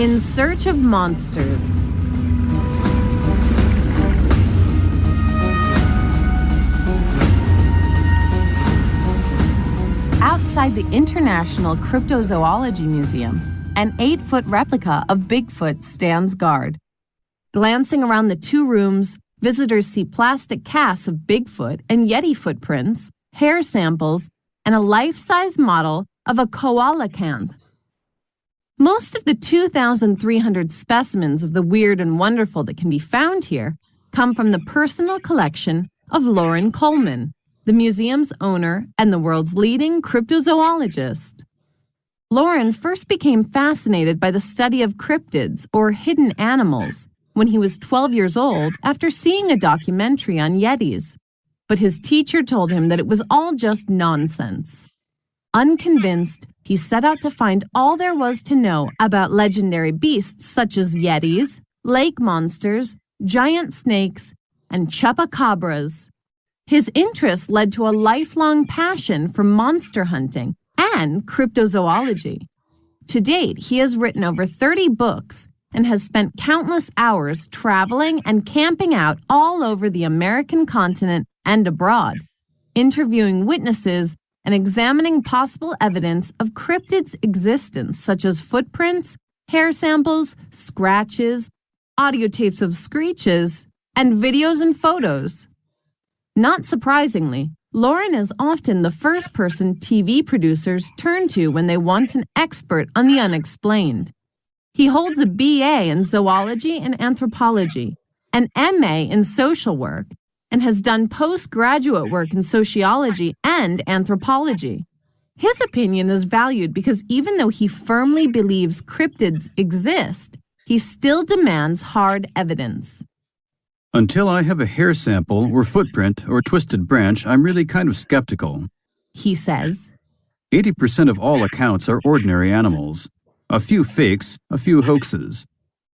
In Search of Monsters. Outside the International Cryptozoology Museum, an 8-foot replica of Bigfoot stands guard. Glancing around the two rooms, visitors see plastic casts of Bigfoot and Yeti footprints, hair samples, and a life-size model of a coelacanth. Most of the 2,300 specimens of the weird and wonderful that can be found here come from the personal collection of Loren Coleman, the museum's owner and the world's leading cryptozoologist. Loren first became fascinated by the study of cryptids, or hidden animals, when he was 12 years old after seeing a documentary on Yetis. But his teacher told him that it was all just nonsense. Unconvinced, he set out to find all there was to know about legendary beasts such as Yetis, lake monsters, giant snakes, and chupacabras. His interest led to a lifelong passion for monster hunting and cryptozoology. To date, he has written over 30 books and has spent countless hours traveling and camping out all over the American continent and abroad, interviewing witnesses and examining possible evidence of cryptids' existence, such as footprints, hair samples, scratches, audio tapes of screeches, and videos and photos. Not surprisingly, Loren is often the first person TV producers turn to when they want an expert on the unexplained. He holds a BA in zoology and anthropology, an MA in social work, and has done postgraduate work in sociology and anthropology. His opinion is valued because even though he firmly believes cryptids exist, he still demands hard evidence. Until I have a hair sample or footprint or twisted branch, I'm really kind of skeptical, he says. 80% of all accounts are ordinary animals. A few fakes, a few hoaxes.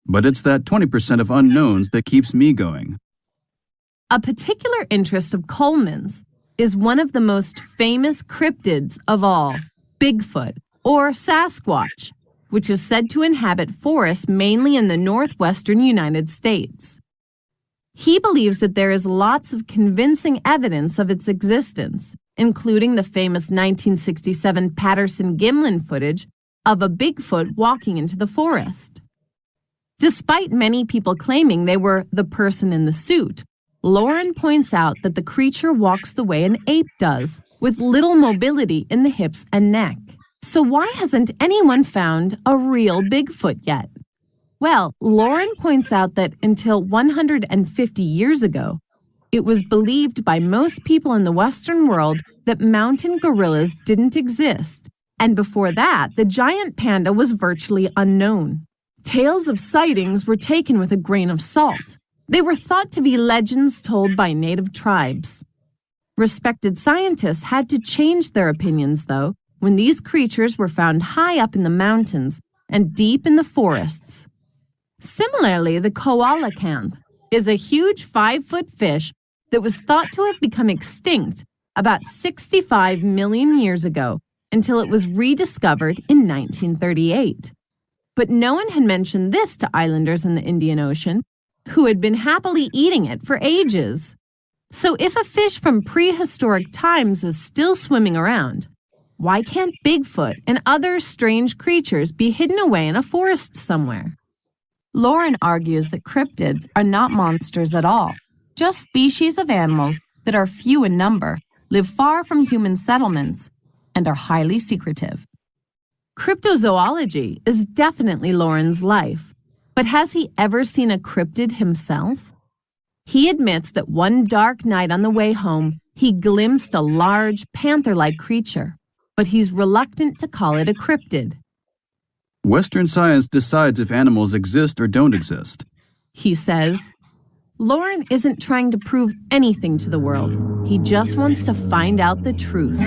But it's that 20% of unknowns that keeps me going. A particular interest of Coleman's is one of the most famous cryptids of all, Bigfoot, or Sasquatch, which is said to inhabit forests mainly in the northwestern United States. He believes that there is lots of convincing evidence of its existence, including the famous 1967 Patterson-Gimlin footage of a Bigfoot walking into the forest. Despite many people claiming they were the person in the suit, Loren points out that the creature walks the way an ape does, with little mobility in the hips and neck. So why hasn't anyone found a real Bigfoot yet? Well, Loren points out that until 150 years ago, it was believed by most people in the Western world that mountain gorillas didn't exist, and before that, the giant panda was virtually unknown. Tales of sightings were taken with a grain of salt. They were thought to be legends told by native tribes. Respected scientists had to change their opinions, though, when these creatures were found high up in the mountains and deep in the forests. Similarly, the coelacanth is a huge 5-foot fish that was thought to have become extinct about 65 million years ago until it was rediscovered in 1938. But no one had mentioned this to islanders in the Indian Ocean, who had been happily eating it for ages. So if a fish from prehistoric times is still swimming around, why can't Bigfoot and other strange creatures be hidden away in a forest somewhere? Loren argues that cryptids are not monsters at all, just species of animals that are few in number, live far from human settlements, and are highly secretive. Cryptozoology is definitely Loren's life. But has he ever seen a cryptid himself? He admits that one dark night on the way home, he glimpsed a large, panther-like creature, but he's reluctant to call it a cryptid. Western science decides if animals exist or don't exist, he says. Loren isn't trying to prove anything to the world. He just wants to find out the truth.